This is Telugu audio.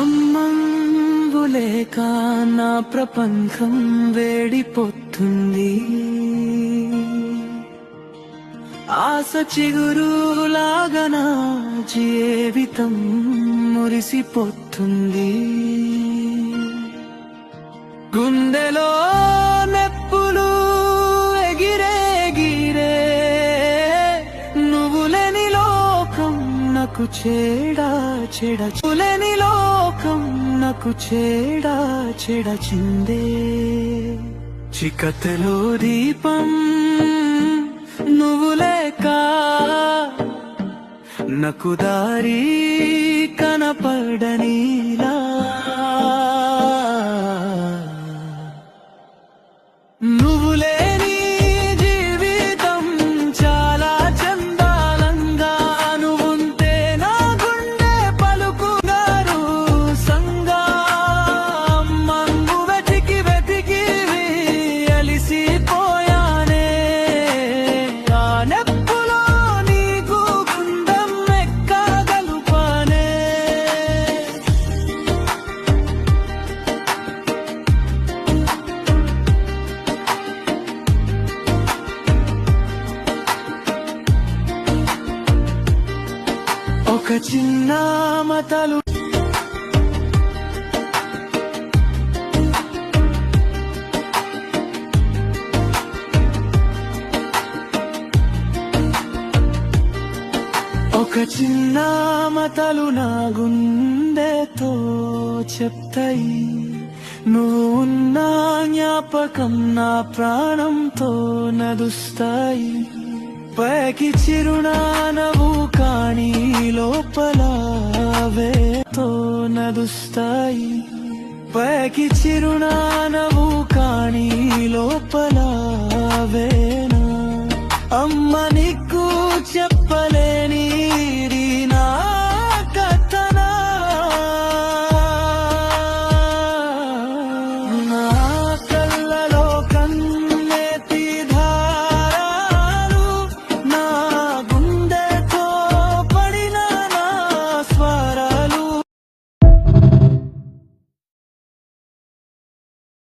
అమ్మంబులేక నా ప్రపంచం వేడిపోతుంది. ఆశ చిగురులాగా నా జీవితం మురిసిపోతుంది. గుండెలో నెప్పులు ఎగిరే నువ్వులేని లోకం నాకు చెడలేని లోకం నాకు చెడచిందే. చికతలో దీపం నువ్వు లేక నాకు దారి కనపడనీలా. నువ్వు లేని జీవితం చాలా చందాలంగా, నువ్వుంటే నా గుండె పలుకుగారు సంగా. అమ్మంగు వెతికి అలిసిపోయానే. ఆ నెప్పులో నీకు గుండం ఎక్కగలుపానే. ఒక చిన్న మతలు నా గుండెతో చెప్తాయి. నువ్వున్న జ్ఞాపకం నా ప్రాణంతో నదుస్తాయి. పైకి చిరునానవు కాని లోపల వేతో నదుస్తాయి. పైకి చిరునానవు కాని లోపల వేనా. అమ్మ నీకు చెప్పలేని